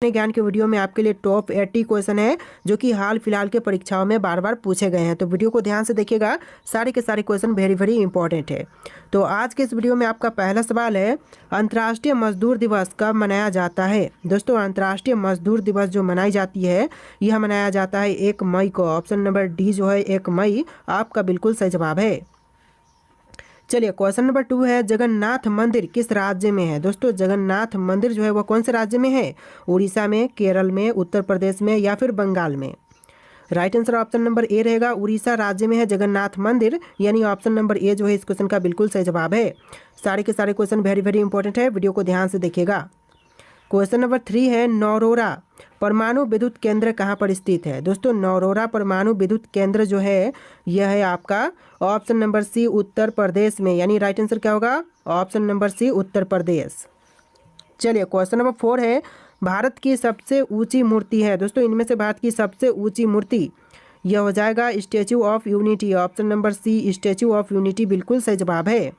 ज्ञान के वीडियो में आपके लिए टॉप 80 क्वेश्चन है जो कि हाल फिलहाल के परीक्षाओं में बार बार पूछे गए हैं। तो वीडियो को ध्यान से देखिएगा, सारे के सारे क्वेश्चन वेरी वेरी इंपॉर्टेंट है। तो आज के इस वीडियो में आपका पहला सवाल है, अंतर्राष्ट्रीय मजदूर दिवस कब मनाया जाता है। दोस्तों, अंतर्राष्ट्रीय मजदूर दिवस जो मनाई जाती है यह मनाया जाता है 1 मई को। ऑप्शन नंबर डी जो है 1 मई आपका बिल्कुल सही जवाब है। चलिए, क्वेश्चन नंबर 2 है, जगन्नाथ मंदिर किस राज्य में है। दोस्तों, जगन्नाथ मंदिर जो है वह कौन से राज्य में है। उड़ीसा में, केरल में, उत्तर प्रदेश में या फिर बंगाल में। Right answer option number A रहेगा, उड़ीसा राज्य में है जगन्नाथ मंदिर, यानी ऑप्शन नंबर ए जो है इस क्वेश्चन का बिल्कुल सही जवाब है। सारे के सारे क्वेश्चन वेरी वेरी इंपॉर्टेंट है, वीडियो को ध्यान से देखिएगा। क्वेश्चन नंबर 3 है, नौरोरा परमाणु विद्युत केंद्र कहाँ पर स्थित है। दोस्तों, नौरोरा परमाणु विद्युत केंद्र जो है यह है आपका ऑप्शन नंबर सी उत्तर प्रदेश में, यानी राइट आंसर क्या होगा, ऑप्शन नंबर सी उत्तर प्रदेश। चलिए, क्वेश्चन नंबर 4 है, भारत की सबसे ऊंची मूर्ति है। दोस्तों, इनमें से भारत की सबसे ऊंची मूर्ति यह हो जाएगा statue of unity. Option number C statue of unity बिल्कुल सही जवाब है।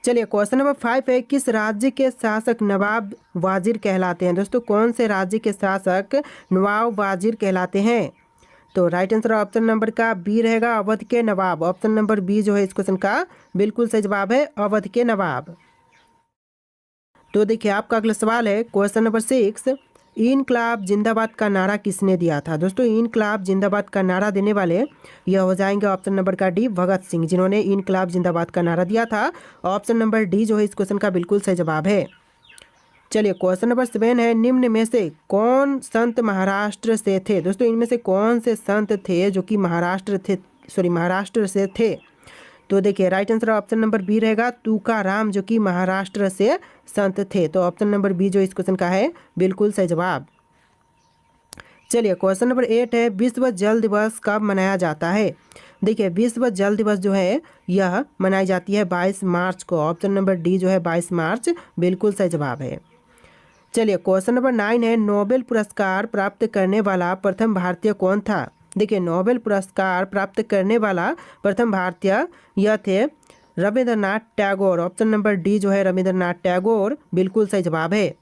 चलिए, क्वेश्चन नंबर 5 है, किस राज्य के शासक नवाब वाजिर कहलाते हैं। दोस्तों, कौन से राज्य के शासक नवाब वाजिर कहलाते हैं। तो राइट आंसर ऑप्शन नंबर का बी रहेगा, अवध के नवाब। ऑप्शन नंबर बी जो है इस क्वेश्चन का बिल्कुल सही जवाब है, अवध के नवाब। तो देखिए, आपका अगला सवाल है, क्वेश्चन नंबर 6, इनकलाब जिंदाबाद का नारा किसने दिया था। दोस्तों, इनकलाब जिंदाबाद का नारा देने वाले यह हो जाएंगे ऑप्शन नंबर का डी भगत सिंह, जिन्होंने इनकलाब जिंदाबाद का नारा दिया था। ऑप्शन नंबर डी जो है इस क्वेश्चन का बिल्कुल सही जवाब है। चलिए, क्वेश्चन नंबर 7 है, निम्न में से कौन संत महाराष्ट्र से थे। दोस्तों, इनमें से कौन से संत थे जो कि महाराष्ट्र से थे। तो देखिए, right answer option number B रहेगा, तुकाराम, जो कि महाराष्ट्र से संत थे। तो ऑप्शन नंबर बी जो इस क्वेश्चन का है बिल्कुल सही जवाब। चलिए, क्वेश्चन नंबर 8 है, विश्व जल दिवस कब मनाया जाता है। देखिए, विश्व जल दिवस जो है यह मनाई जाती है 22 मार्च को। ऑप्शन नंबर डी जो है 22 मार्च बिल्कुल सही जवाब है। चलिए, क्वेश्चन नंबर 9 है, नोबेल पुरस्कार प्राप्त करने वाला प्रथम भारतीय कौन था। देखिए, नोबेल पुरस्कार प्राप्त करने वाला प्रथम भारतीय यह थे Rabindranath Tagore. Option number D जो है रविंद्रनाथ टैगोर बिल्कुल सही जवाब है।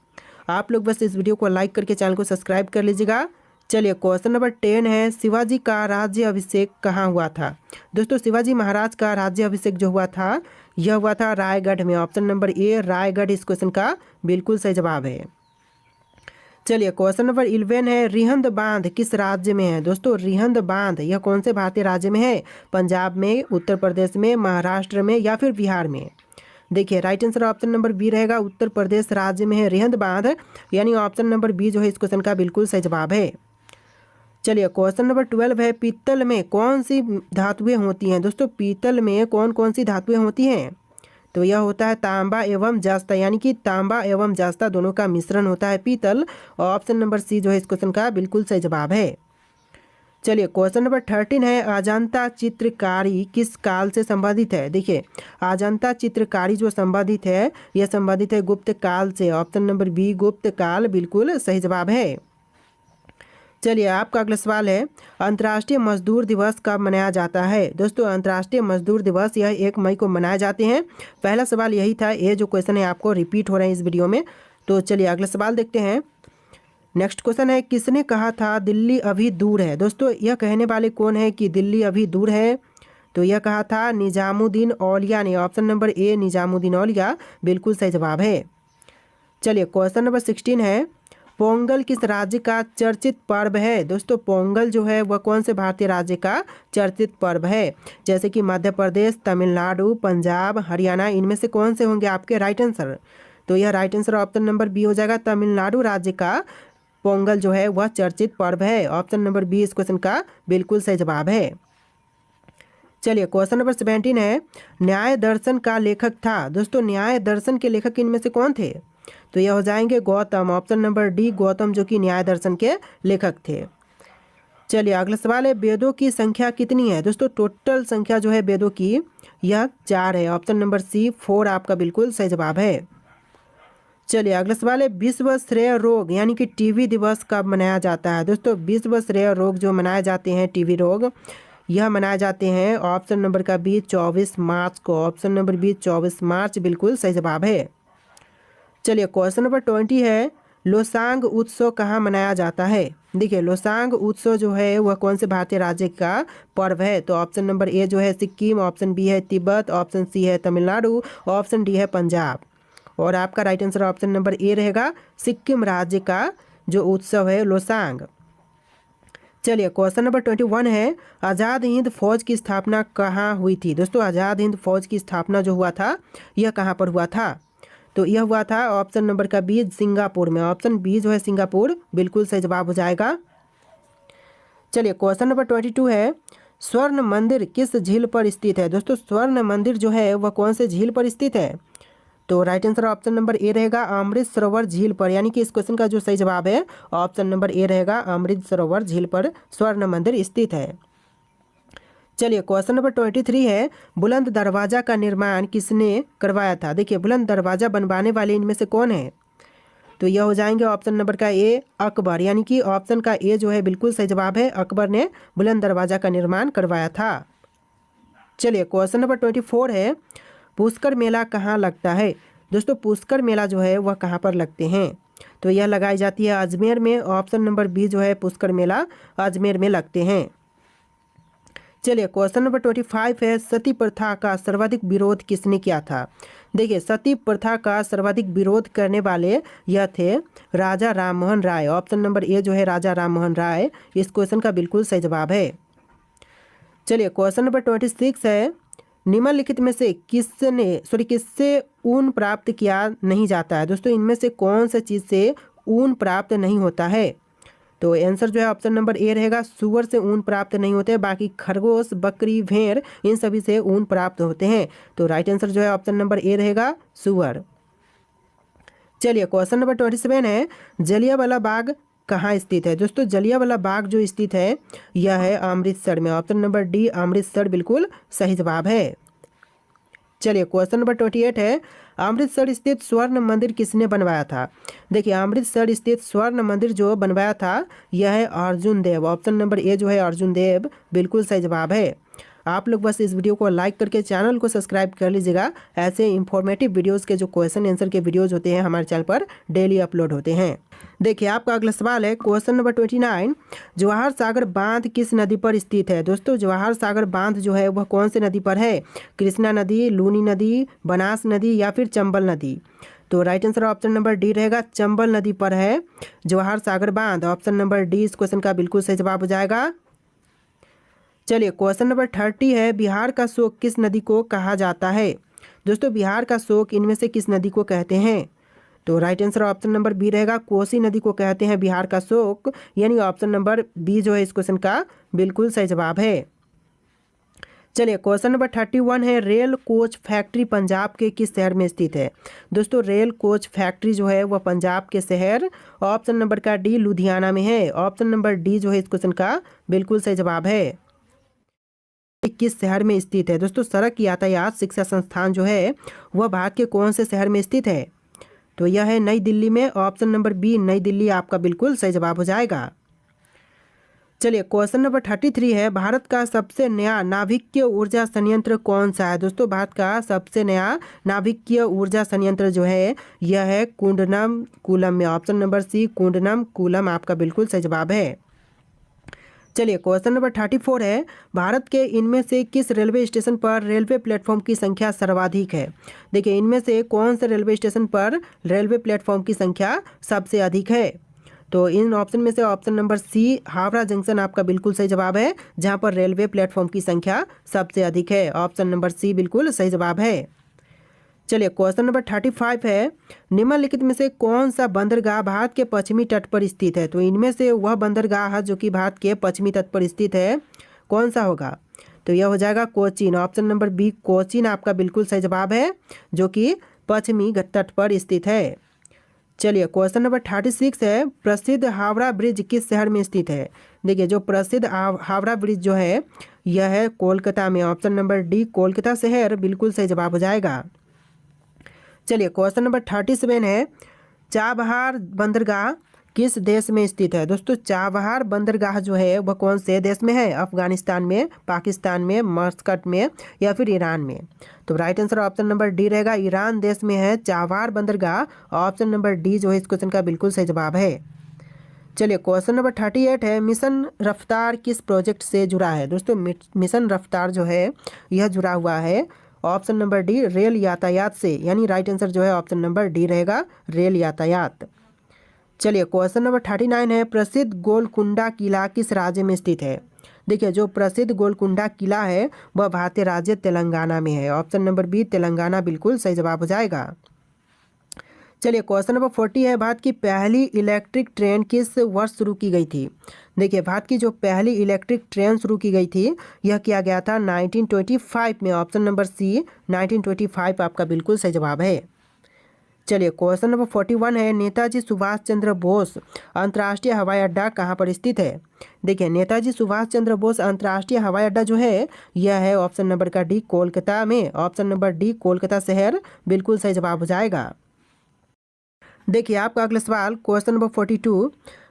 आप लोग बस इस वीडियो को लाइक करके चैनल को सब्सक्राइब कर लीजिएगा। चलिए, क्वेश्चन नंबर 10 है, शिवाजी का राज्य अभिषेक कहाँ हुआ था। दोस्तों, शिवाजी महाराज का राज्य अभिषेक जो हुआ था यह हुआ था रायगढ़ में। ऑप्शन नंबर ए रायगढ़ इस क्वेश्चन का बिल्कुल सही जवाब है। चलिए, क्वेश्चन नंबर 11 है, रिहंद बांध किस राज्य में है। दोस्तों, रिहंद बांध यह कौन से भारतीय राज्य में है। पंजाब में, उत्तर प्रदेश में, महाराष्ट्र में या फिर बिहार में। देखिए, right answer option number B रहेगा, उत्तर प्रदेश राज्य में है रिहंद बांध, यानी ऑप्शन नंबर बी जो है इस क्वेश्चन का बिल्कुल सही जवाब है। चलिए, क्वेश्चन नंबर 12 है, पीतल में कौन सी धातुएं होती हैं। दोस्तों, पीतल में कौन कौन सी धातुएं होती हैं। तो यह होता है तांबा एवं जस्ता, यानी कि तांबा एवं जस्ता दोनों का मिश्रण होता है पीतल। ऑप्शन नंबर सी जो है इस क्वेश्चन का बिल्कुल सही जवाब है। चलिए, क्वेश्चन नंबर 13 है, अजंता चित्रकारी किस काल से संबंधित है। देखिए, अजंता चित्रकारी जो संबंधित है यह संबंधित है गुप्त काल से। ऑप्शन नंबर बी गुप्त काल बिल्कुल सही जवाब है। चलिए, आपका अगला सवाल है, अंतर्राष्ट्रीय मजदूर दिवस कब मनाया जाता है। दोस्तों, अंतर्राष्ट्रीय मजदूर दिवस यह 1 मई को मनाए जाते हैं। पहला सवाल यही था, ये जो क्वेश्चन है आपको रिपीट हो रहे हैं इस वीडियो में। तो चलिए, अगला सवाल देखते हैं। नेक्स्ट क्वेश्चन है, किसने कहा था दिल्ली अभी दूर है। दोस्तों, यह कहने वाले कौन है कि दिल्ली अभी दूर है। तो यह कहा था निजामुद्दीन औलिया ने। ऑप्शन नंबर ए निजामुद्दीन औलिया बिल्कुल सही जवाब है। चलिए, क्वेश्चन नंबर 16 है, पोंगल किस राज्य का चर्चित पर्व है। दोस्तों, पोंगल जो है वह कौन से भारतीय राज्य का चर्चित पर्व है। जैसे कि मध्य प्रदेश, तमिलनाडु, पंजाब, हरियाणा, इनमें से कौन से होंगे आपके राइट आंसर। तो यह right answer option number B हो जाएगा, तमिलनाडु राज्य का पोंगल जो है वह चर्चित पर्व है। ऑप्शन नंबर बी इस क्वेश्चन का बिल्कुल सही जवाब है। चलिए, क्वेश्चन नंबर 17 है, न्याय दर्शन का लेखक था। दोस्तों, न्याय दर्शन के लेखक इनमें से कौन थे। तो यह हो जाएंगे Gautam. Option number D Gautam, जो कि न्याय दर्शन के लेखक थे। चलिए, अगला सवाल है, वेदों की संख्या कितनी है। दोस्तों, टोटल संख्या जो है वेदों की यह 4 है। ऑप्शन नंबर सी 4 आपका बिल्कुल सही जवाब है। चलिए, अगला सवाल है, विश्व श्रेय रोग यानी कि टीबी दिवस कब मनाया जाता है। दोस्तों, विश्व श्रेय रोग जो मनाए जाते हैं टीबी रोग यह मनाए जाते हैं ऑप्शन नंबर का बी 24 मार्च को। ऑप्शन नंबर बी 24 मार्च बिल्कुल सही जवाब है। चलिए, क्वेश्चन नंबर 20 है, लोसांग उत्सव कहाँ मनाया जाता है? देखिए लोसांग उत्सव जो है वह कौन से भारतीय राज्य का पर्व है? तो ऑप्शन नंबर ए जो है सिक्किम, ऑप्शन बी है तिब्बत, ऑप्शन सी है तमिलनाडु, ऑप्शन डी है पंजाब। और आपका right answer option number A रहेगा, सिक्किम राज्य का जो उत्सव है लोसांग। चलिए क्वेश्चन नंबर 21 है, आज़ाद हिंद फौज की स्थापना कहाँ हुई थी? दोस्तों आज़ाद हिंद फौज की स्थापना जो हुआ था यह कहाँ पर हुआ था? तो यह हुआ था ऑप्शन नंबर का बी सिंगापुर में। ऑप्शन बी जो है सिंगापुर बिल्कुल सही जवाब हो जाएगा। चलिए क्वेश्चन नंबर 22 है, स्वर्ण मंदिर किस झील पर स्थित है? दोस्तों स्वर्ण मंदिर जो है वह कौन से झील पर स्थित है? तो right answer option number A रहेगा, अमृत सरोवर झील पर। यानी कि इस क्वेश्चन का जो सही जवाब है ऑप्शन नंबर ए रहेगा, अमृत सरोवर झील पर स्वर्ण मंदिर स्थित है। चलिए क्वेश्चन नंबर 23 है, बुलंद दरवाजा का निर्माण किसने करवाया था? देखिए बुलंद दरवाजा बनवाने वाले इनमें से कौन है? तो यह हो जाएंगे ऑप्शन नंबर का ए अकबर। यानी कि ऑप्शन का ए जो है बिल्कुल सही जवाब है, अकबर ने बुलंद दरवाजा का निर्माण करवाया था। चलिए क्वेश्चन नंबर 24 है, पुष्कर मेला कहाँ लगता है? दोस्तों पुष्कर मेला जो है वह कहाँ पर लगते हैं? तो यह लगाई जाती है अजमेर में। ऑप्शन नंबर बी जो है पुष्कर मेला अजमेर में लगते हैं। चलिए क्वेश्चन नंबर 25 है, सती प्रथा का सर्वाधिक विरोध किसने किया था? देखिए सती प्रथा का सर्वाधिक विरोध करने वाले यह थे Raja Rammohan Roy. Option number A जो है राजा राममोहन राय इस क्वेश्चन का बिल्कुल सही जवाब है। चलिए क्वेश्चन नंबर 26 है, निम्नलिखित में से किससे ऊन प्राप्त किया नहीं जाता है? दोस्तों इनमें से कौन सा चीज़ से ऊन प्राप्त नहीं होता है? तो आंसर जो है ऑप्शन नंबर ए रहेगा, सूअर से ऊन प्राप्त नहीं होते, बाकी खरगोश, बकरी, भेड़ इन सभी से ऊन प्राप्त होते हैं। तो राइट आंसर जो है ऑप्शन नंबर ए रहेगा, सूअर। चलिए क्वेश्चन नंबर 27 है, जलियांवाला बाग कहाँ स्थित है? दोस्तों जलियांवाला बाग जो स्थित है यह है अमृतसर में। ऑप्शन नंबर डी अमृतसर बिल्कुल सही जवाब है। चलिए क्वेश्चन नंबर 28 है, अमृतसर स्थित स्वर्ण मंदिर किसने बनवाया था? देखिए अमृतसर स्थित स्वर्ण मंदिर जो बनवाया था यह है अर्जुन देव। ऑप्शन नंबर ए जो है अर्जुन देव बिल्कुल सही जवाब है। आप लोग बस इस वीडियो को लाइक करके चैनल को सब्सक्राइब कर लीजिएगा। ऐसे इंफॉर्मेटिव वीडियोस के जो क्वेश्चन आंसर के वीडियोस होते हैं हमारे चैनल पर डेली अपलोड होते हैं। देखिए आपका अगला सवाल है क्वेश्चन नंबर 29, जवाहर सागर बांध किस नदी पर स्थित है? दोस्तों जवाहर सागर बांध जो है वह कौन से नदी पर है? कृष्णा नदी, लूनी नदी, बनास नदी या फिर चंबल नदी? तो right answer option number D रहेगा, चंबल नदी पर है जवाहर सागर बांध। ऑप्शन नंबर डी इस क्वेश्चन का बिल्कुल सही जवाब हो जाएगा। चलिए क्वेश्चन नंबर 30 है, बिहार का शोक किस नदी को कहा जाता है? दोस्तों बिहार का शोक इनमें से किस नदी को कहते हैं? तो right answer option number B रहेगा, कोसी नदी को कहते हैं बिहार का शोक। यानी ऑप्शन नंबर बी जो है इस क्वेश्चन का बिल्कुल सही जवाब है। चलिए क्वेश्चन नंबर 31 है, रेल कोच फैक्ट्री पंजाब के किस शहर में स्थित है? दोस्तों रेल कोच फैक्ट्री जो है वह पंजाब के शहर ऑप्शन नंबर का डी लुधियाना में है। ऑप्शन नंबर डी जो है इस क्वेश्चन का बिल्कुल सही जवाब है। किस शहर में स्थित है? दोस्तों सड़क यातायात शिक्षा संस्थान जो है वह भारत के कौन से शहर में स्थित है? तो यह है नई दिल्ली में। ऑप्शन नंबर बी नई दिल्ली आपका बिल्कुल सही जवाब हो जाएगा। चलिए क्वेश्चन नंबर 33 है, भारत का सबसे नया नाभिकीय ऊर्जा संयंत्र कौन सा है? दोस्तों भारत का सबसे नया नाभिकीय ऊर्जा संयंत्र जो है यह है कुंडनम कूलम में। ऑप्शन नंबर सी कुंडनम कूलम आपका बिल्कुल सही जवाब है। चलिए क्वेश्चन नंबर 34 है, भारत के इनमें से किस रेलवे स्टेशन पर रेलवे प्लेटफॉर्म की संख्या सर्वाधिक है? देखिए इनमें से कौन से रेलवे स्टेशन पर रेलवे प्लेटफॉर्म की संख्या सबसे अधिक है? तो इन ऑप्शन में से option number C Howrah junction आपका बिल्कुल सही जवाब है, जहां पर रेलवे प्लेटफॉर्म की संख्या सबसे अधिक है। ऑप्शन नंबर सी बिल्कुल सही जवाब है। चलिए क्वेश्चन नंबर 35 है, निम्नलिखित में से कौन सा बंदरगाह भारत के पश्चिमी तट पर स्थित है? तो इनमें से वह बंदरगाह जो कि भारत के पश्चिमी तट पर स्थित है कौन सा होगा? तो यह हो जाएगा Cochin. Option number B Cochin आपका बिल्कुल सही जवाब है, जो कि पश्चिमी तट पर स्थित है। चलिए क्वेश्चन नंबर 36 है, प्रसिद्ध हावड़ा ब्रिज किस शहर में स्थित है? देखिए जो प्रसिद्ध हावड़ा ब्रिज जो है यह है कोलकाता में। ऑप्शन नंबर डी कोलकाता शहर बिल्कुल सही जवाब हो जाएगा। चलिए क्वेश्चन नंबर 37 है, चाबहार बंदरगाह किस देश में स्थित है? दोस्तों चाबहार बंदरगाह जो है वह कौन से देश में है? अफगानिस्तान में, पाकिस्तान में, मस्कट में या फिर ईरान में? तो right answer option number D रहेगा, ईरान देश में है चाबहार बंदरगाह। ऑप्शन नंबर डी जो है इस क्वेश्चन का बिल्कुल सही जवाब है। चलिए क्वेश्चन नंबर 38 है, मिशन रफ्तार किस प्रोजेक्ट से जुड़ा है? दोस्तों मिशन रफ्तार जो है यह जुड़ा हुआ है ऑप्शन नंबर डी रेल यातायात से, यानी राइट आंसर जो है ऑप्शन नंबर डी रहेगा, रेल यातायात। चलिए क्वेश्चन नंबर 39 है, प्रसिद्ध गोलकुंडा किला किस राज्य में स्थित है? देखिए जो प्रसिद्ध गोलकुंडा किला है वह भारतीय राज्य तेलंगाना में है। ऑप्शन नंबर बी तेलंगाना बिल्कुल सही जवाब हो जाएगा। चलिए क्वेश्चन नंबर 40 है, भारत की पहली इलेक्ट्रिक ट्रेन किस वर्ष शुरू की गई थी? देखिए भारत की जो पहली इलेक्ट्रिक ट्रेन शुरू की गई थी यह किया गया था 1925 में। ऑप्शन नंबर सी 1925 आपका बिल्कुल सही जवाब है। चलिए क्वेश्चन नंबर 41 है, नेताजी सुभाष चंद्र बोस अंतर्राष्ट्रीय हवाई अड्डा कहाँ पर स्थित है? देखिए नेताजी सुभाष चंद्र बोस अंतर्राष्ट्रीय हवाई अड्डा जो है यह है ऑप्शन नंबर का डी कोलकाता में। ऑप्शन नंबर डी कोलकाता शहर बिल्कुल सही जवाब हो जाएगा। देखिए आपका अगला सवाल question number 42,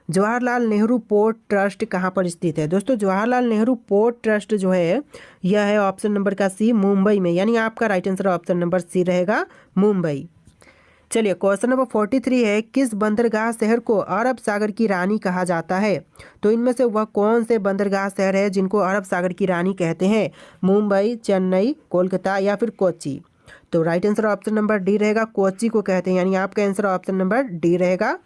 Jawaharlal Nehru port trust कहाँ पर स्थित है? दोस्तों जवाहरलाल नेहरू पोर्ट ट्रस्ट जो है यह है ऑप्शन नंबर का सी मुंबई में, यानी आपका right answer option number C रहेगा, मुंबई। चलिए क्वेश्चन नंबर 43 है, किस बंदरगाह शहर को अरब सागर की रानी कहा जाता है? तो इनमें से वह कौन से बंदरगाह शहर है जिनको अरब सागर की रानी कहते हैं? मुंबई, चेन्नई, कोलकाता या फिर कोच्चि? तो right answer option number D रहेगा, कोच्चि को कहते हैं, यानी आपका आंसर ऑप्शन नंबर डी रहेगा।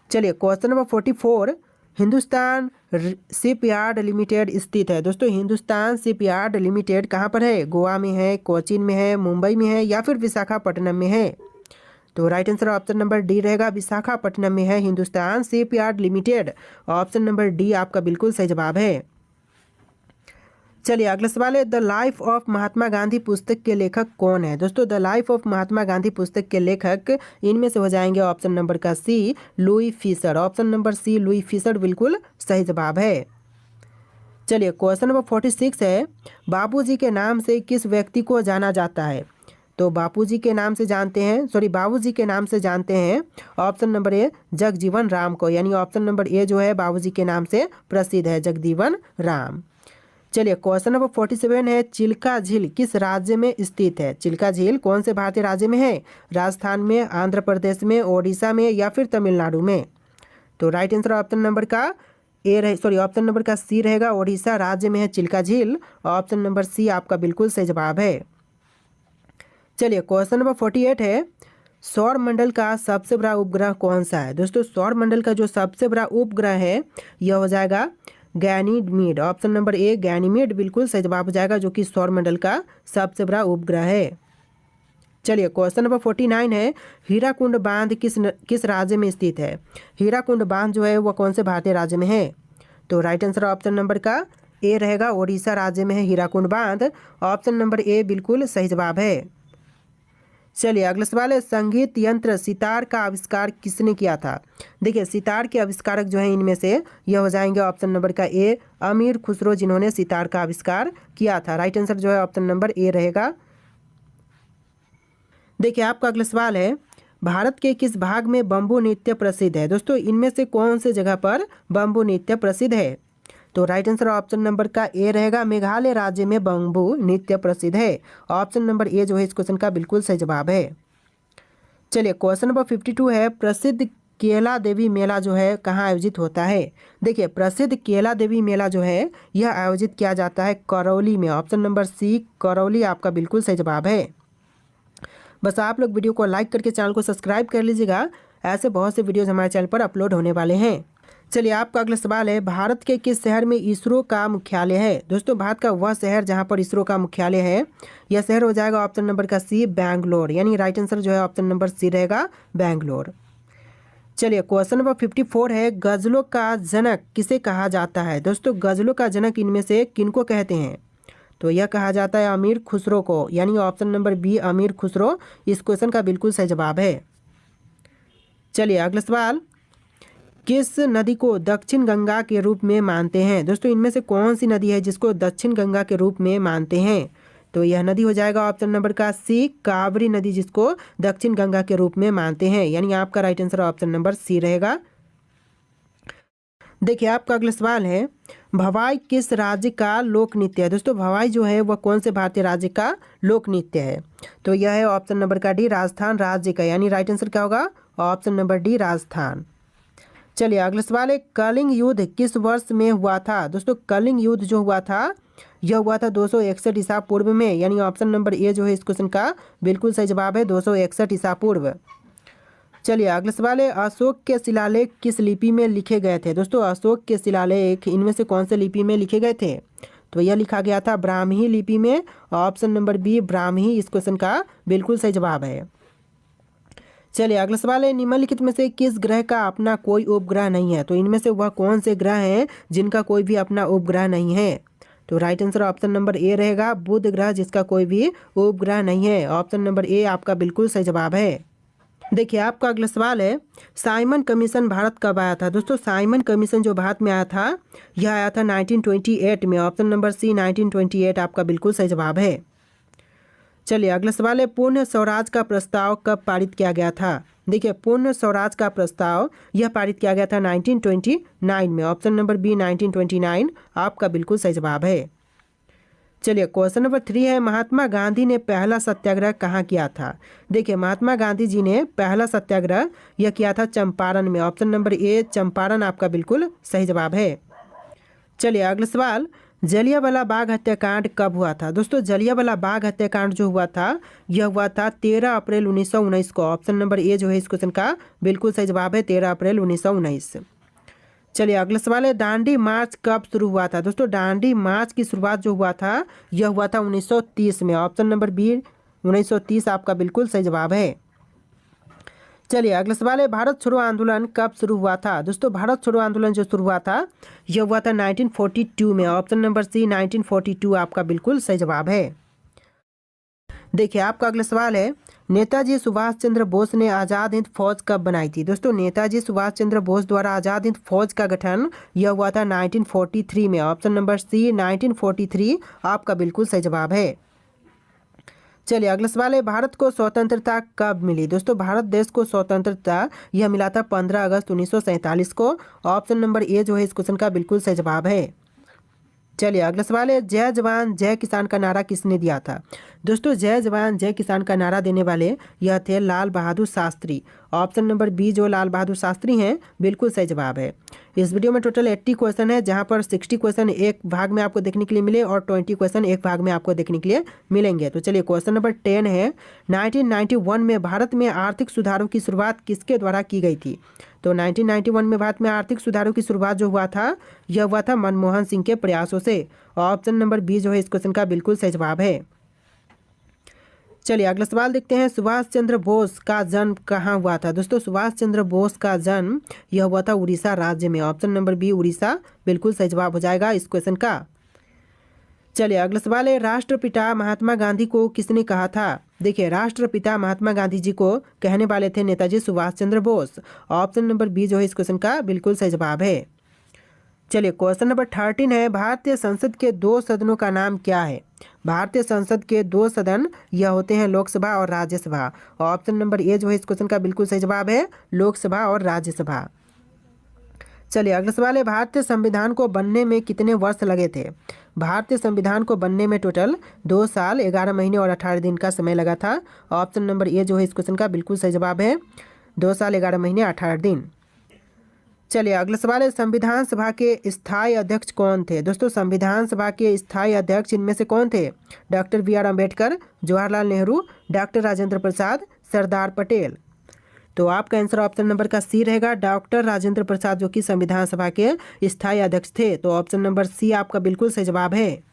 चलिए question number 44, Hindustan shipyard limited स्थित है? दोस्तों हिंदुस्तान शिपयार्ड लिमिटेड कहाँ पर है? गोवा में है, कोचीन में है, मुंबई में है या फिर विशाखापट्टनम में है? तो right answer option number D रहेगा, विशाखापट्टनम में है Hindustan shipyard limited. Option number D आपका बिल्कुल सही जवाब है। चलिए अगला सवाल है, the life of Mahatma Gandhi पुस्तक के लेखक कौन है? दोस्तों the life of Mahatma Gandhi पुस्तक के लेखक इनमें से हो जाएंगे ऑप्शन नंबर का C Louis Fischer. Option number C Louis Fischer बिल्कुल सही जवाब है। चलिए क्वेश्चन नंबर 46 है, बाबूजी के नाम से किस व्यक्ति को जाना जाता है? तो बाबूजी के नाम से जानते हैं option number A Jagjivan Ram को, यानी ऑप्शन नंबर ए जो है बाबूजी के नाम से प्रसिद्ध है, जगजीवन राम। चलिए क्वेश्चन नंबर 47 है, चिल्का झील किस राज्य में स्थित है? चिल्का झील कौन से भारतीय राज्य में है? राजस्थान में, आंध्र प्रदेश में, ओडिशा में या फिर तमिलनाडु में? तो राइट आंसर ऑप्शन नंबर का ऑप्शन नंबर का सी रहेगा, ओडिशा राज्य में है चिल्का झील। ऑप्शन नंबर सी आपका बिल्कुल सही जवाब है। चलिए क्वेश्चन नंबर 48 है, सौर मंडल का सबसे बड़ा उपग्रह कौन सा है? दोस्तों सौर मंडल का जो सबसे बड़ा उपग्रह है यह हो जाएगा Ganymede. Option number A Ganymede बिल्कुल सही जवाब हो जाएगा, जो कि सौर मंडल का सबसे बड़ा उपग्रह है। चलिए क्वेश्चन नंबर 49 है, हीराकुंड बांध किस राज्य में स्थित है? हीराकुंड बांध जो है वह कौन से भारतीय राज्य में है? तो राइट आंसर ऑप्शन नंबर का ए रहेगा, ओडिशा राज्य में है हीराकुंड बांध। ऑप्शन नंबर ए बिल्कुल सही जवाब है। चलिए अगला सवाल है, संगीत यंत्र सितार का आविष्कार किसने किया था? देखिए सितार के आविष्कारक जो हैं इनमें से यह हो जाएंगे ऑप्शन नंबर का ए अमीर खुसरो, जिन्होंने सितार का आविष्कार किया था। राइट आंसर जो है ऑप्शन नंबर ए रहेगा। देखिए आपका अगला सवाल है, भारत के किस भाग में बम्बू नृत्य प्रसिद्ध है? दोस्तों इनमें से कौन से जगह पर बम्बू नृत्य प्रसिद्ध है? तो राइट आंसर ऑप्शन नंबर का ए रहेगा, मेघालय राज्य में बम्बू नृत्य प्रसिद्ध है। ऑप्शन नंबर ए जो है इस क्वेश्चन का बिल्कुल सही जवाब है। चलिए क्वेश्चन नंबर 52 है, प्रसिद्ध केला देवी मेला जो है कहाँ आयोजित होता है? देखिए प्रसिद्ध केला देवी मेला जो है यह आयोजित किया जाता है करौली में। ऑप्शन नंबर सी करौली आपका बिल्कुल सही जवाब है। बस आप लोग वीडियो को लाइक करके चैनल को सब्सक्राइब कर लीजिएगा, ऐसे बहुत से वीडियोज हमारे चैनल पर अपलोड होने वाले हैं। चलिए आपका अगला सवाल है, भारत के किस शहर में इसरो का मुख्यालय है? दोस्तों भारत का वह शहर जहां पर इसरो का मुख्यालय है यह शहर हो जाएगा ऑप्शन नंबर का सी बैंगलोर, यानी राइट आंसर जो है ऑप्शन नंबर सी रहेगा, बैंगलोर। चलिए क्वेश्चन नंबर 54 है, गजलों का जनक किसे कहा जाता है? दोस्तों गजलों का जनक इनमें से किनको कहते हैं? तो यह कहा जाता है अमीर खुसरो को, यानी ऑप्शन नंबर बी अमीर खुसरो इस क्वेश्चन का बिल्कुल सही जवाब है। चलिए अगला सवाल, किस नदी को दक्षिण गंगा के रूप में मानते हैं? दोस्तों इनमें से कौन सी नदी है जिसको दक्षिण गंगा के रूप में मानते हैं? तो यह नदी हो जाएगा ऑप्शन नंबर का सी कावेरी नदी, जिसको दक्षिण गंगा के रूप में मानते हैं, यानी आपका right answer option number C रहेगा। देखिए आपका अगला सवाल है, भवाई किस राज्य का लोक नृत्य है। दोस्तों भवाई जो है वह कौन से भारतीय राज्य का लोक नृत्य है। तो यह है ऑप्शन नंबर का डी, राजस्थान राज्य का, यानी राइट आंसर क्या होगा, ऑप्शन नंबर डी, राजस्थान। चलिए अगला सवाल है, कलिंग युद्ध किस वर्ष में हुआ था। दोस्तों कलिंग युद्ध जो हुआ था यह हुआ था 261 ईसा पूर्व में, यानी ऑप्शन नंबर ए जो है इस क्वेश्चन का बिल्कुल सही जवाब है, 261 ईसा पूर्व। चलिए अगला सवाल है, अशोक के शिलालेख किस लिपि में लिखे गए थे। दोस्तों अशोक के शिलालेख इनमें से कौन से लिपि में लिखे गए थे। तो यह लिखा गया था ब्राह्मी लिपि में, ऑप्शन नंबर बी ब्राह्मी इस क्वेश्चन का बिल्कुल सही जवाब है। चलिए अगला सवाल है, निम्नलिखित में से किस ग्रह का अपना कोई उपग्रह नहीं है। तो इनमें से वह कौन से ग्रह हैं जिनका कोई भी अपना उपग्रह नहीं है। तो right answer option number A रहेगा, बुध ग्रह जिसका कोई भी उपग्रह नहीं है, ऑप्शन नंबर ए आपका बिल्कुल सही जवाब है। देखिए आपका अगला सवाल है, साइमन कमीशन भारत कब आया था। दोस्तों साइमन कमीशन जो भारत में आया था यह आया था 1928 में, ऑप्शन नंबर सी 1928 आपका बिल्कुल सही जवाब है। चलिए अगला सवाल है, पूर्ण स्वराज का प्रस्ताव कब पारित किया गया था। देखिए पूर्ण स्वराज का प्रस्ताव यह पारित किया गया था 1929 में, ऑप्शन नंबर बी 1929 आपका बिल्कुल सही जवाब है। चलिए क्वेश्चन नंबर 3 है, महात्मा गांधी ने पहला सत्याग्रह कहाँ किया था। देखिए महात्मा गांधी जी ने पहला सत्याग्रह यह किया था चंपारण में, ऑप्शन नंबर ए चंपारण आपका बिल्कुल सही जवाब है। चलिए अगला सवाल, जलियांवाला बाग हत्याकांड कब हुआ था। दोस्तों जलियांवाला बाग हत्याकांड जो हुआ था यह हुआ था 13 अप्रैल 1919 को, ऑप्शन नंबर ए जो है इस क्वेश्चन का बिल्कुल सही जवाब है, 13 अप्रैल 1919। चलिए अगला सवाल है, दांडी मार्च कब शुरू हुआ था। दोस्तों दांडी मार्च की शुरुआत जो हुआ था यह हुआ था 1930 में, ऑप्शन नंबर बी 1930 आपका बिल्कुल सही जवाब है। चलिए अगला सवाल है, भारत छोड़ो आंदोलन कब शुरू हुआ था। दोस्तों भारत छोड़ो आंदोलन जो शुरू हुआ था यह हुआ था 1942 में, ऑप्शन नंबर सी 1942 आपका बिल्कुल सही जवाब है। देखिए आपका अगला सवाल है, नेताजी सुभाष चंद्र बोस ने आज़ाद हिंद फौज कब बनाई थी। दोस्तों नेताजी सुभाष चंद्र बोस द्वारा आज़ाद हिंद फौज का गठन यह हुआ था 1943 में, ऑप्शन नंबर सी 1943 आपका बिल्कुल सही जवाब है। चलिए अगला सवाल है, भारत को स्वतंत्रता कब मिली। दोस्तों भारत देश को स्वतंत्रता यह मिला था 15 अगस्त 1947 को, ऑप्शन नंबर ए जो है इस क्वेश्चन का बिल्कुल सही जवाब है। चलिए अगला सवाल है, जय जवान जय किसान का नारा किसने दिया था। दोस्तों जय जवान जय किसान का नारा देने वाले यह थे Lal Bahadur Shastri, option number B जो लाल बहादुर शास्त्री हैं बिल्कुल सही जवाब है। इस वीडियो में टोटल 80 क्वेश्चन है, जहां पर 60 क्वेश्चन एक भाग में आपको देखने के लिए मिले और 20 क्वेश्चन एक भाग में आपको देखने के लिए मिलेंगे। तो चलिए क्वेश्चन नंबर 10 है, 1991 में भारत में आर्थिक सुधारों की शुरुआत किसके द्वारा की गई थी। तो 1991 में भारत में आर्थिक सुधारों की शुरुआत जो हुआ था यह हुआ था मनमोहन सिंह के प्रयासों से, ऑप्शन नंबर बी जो है इस क्वेश्चन का बिल्कुल सही जवाब है। चलिए अगला सवाल देखते हैं, सुभाष चंद्र बोस का जन्म कहाँ हुआ था। दोस्तों सुभाष चंद्र बोस का जन्म यह हुआ था उड़ीसा राज्य में, ऑप्शन नंबर बी उड़ीसा बिल्कुल सही जवाब हो जाएगा इस क्वेश्चन का। चलिए अगला सवाल है, राष्ट्रपिता महात्मा गांधी को किसने कहा था। देखिए राष्ट्रपिता महात्मा गांधी जी को कहने वाले थे Netaji Subhash Chandra Bose, option number B जो है इस क्वेश्चन का बिल्कुल सही जवाब है। चलिए क्वेश्चन नंबर 13 है, भारतीय संसद के 2 सदनों का नाम क्या है। भारतीय संसद के 2 सदन यह होते हैं लोकसभा और राज्यसभा, ऑप्शन नंबर ए जो है इस क्वेश्चन का बिल्कुल सही जवाब है, लोकसभा और राज्यसभा। चलिए अगला सवाल है, भारतीय संविधान को बनने में कितने वर्ष लगे थे। भारतीय संविधान को बनने में टोटल 2 साल 11 महीने और 18 दिन का समय लगा था, ऑप्शन नंबर ए जो है इस क्वेश्चन का बिल्कुल सही जवाब है, 2 साल 11 महीने 18 दिन। चलिए अगला सवाल है, संविधान सभा के स्थायी अध्यक्ष कौन थे। दोस्तों संविधान सभा के स्थायी अध्यक्ष इनमें से कौन थे। Doctor B R Ambedkar, Jawaharlal Nehru, doctor Rajendra Prasad, Sardar Patel. तो आपका आंसर ऑप्शन नंबर का सी रहेगा, डॉक्टर राजेंद्र प्रसाद जो कि संविधान सभा के स्थायी अध्यक्ष थे, तो ऑप्शन नंबर सी आपका बिल्कुल सही जवाब है।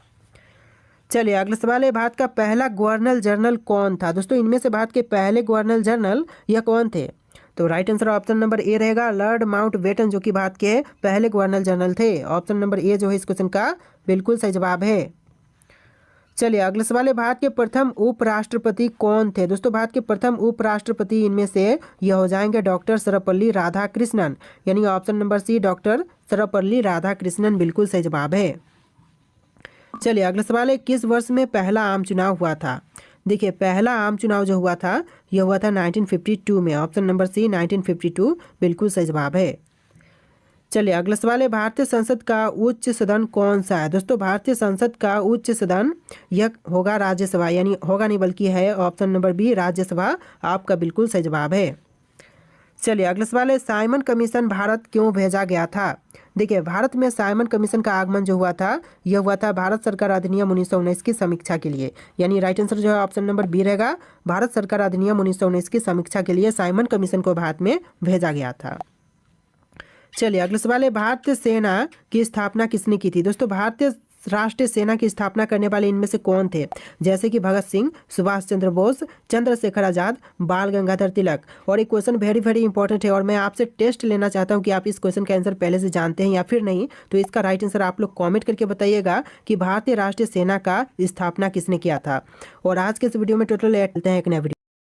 चलिए अगला सवाल है, भारत का पहला गवर्नर जनरल कौन था। दोस्तों इनमें से भारत के पहले गवर्नर जनरल यह कौन थे। तो right answer option number A रहेगा, लॉर्ड माउंटबेटन जो कि भारत के पहले गवर्नर जनरल थे, ऑप्शन नंबर ए जो है इस क्वेश्चन का बिल्कुल सही जवाब है। चलिए अगला सवाल है, भारत के प्रथम उपराष्ट्रपति कौन थे। दोस्तों भारत के प्रथम उपराष्ट्रपति इनमें से यह हो जाएंगे डॉक्टर सर्वपल्ली राधाकृष्णन, यानी option number C doctor Sarvepalli Radhakrishnan बिल्कुल सही जवाब है। चलिए अगला सवाल है, किस वर्ष में पहला आम चुनाव हुआ था। देखिए पहला आम चुनाव जो हुआ था यह हुआ था 1952 में, ऑप्शन नंबर सी 1952 बिल्कुल सही जवाब है। चलिए अगला सवाल है, भारतीय संसद का उच्च सदन कौन सा है? दोस्तों भारतीय संसद का उच्च सदन यह होगा राज्यसभा, यानी होगा नहीं बल्कि है ऑप्शन नंबर बी राज्यसभा आपका बिल्कुल सही जवाब है। चलिए अगला सवाल है, साइमन कमीशन भारत क्यों भेजा गया था? देखिए भारत में साइमन कमीशन का आगमन जो हुआ था यह हुआ था भारत सरकार अधिनियम 1919 की समीक्षा के लिए, यानी राइट आंसर जो है ऑप्शन नंबर बी रहेगा, भारत सरकार अधिनियम 1919 की समीक्षा के लिए साइमन कमीशन को भारत में भेजा गया था। चलिए अगला सवाल है, भारतीय सेना की स्थापना किसने की थी? दोस्तों भारतीय राष्ट्रीय सेना की स्थापना करने वाले इनमें से कौन थे? जैसे कि भगत सिंह, सुभाष चंद्र बोस, चंद्रशेखर आजाद, बाल गंगाधर तिलक। और एक क्वेश्चन वेरी वेरी इंपॉर्टेंट है और मैं आपसे टेस्ट लेना चाहता हूं कि आप इस क्वेश्चन का आंसर पहले से जानते हैं या फिर नहीं। तो इसका राइट आंसर आप लोग कॉमेंट करके बताइएगा कि भारतीय राष्ट्रीय सेना का स्थापना किसने किया था। और आज के इस वीडियो में टोटल लेते हैं एक नया वीडियो।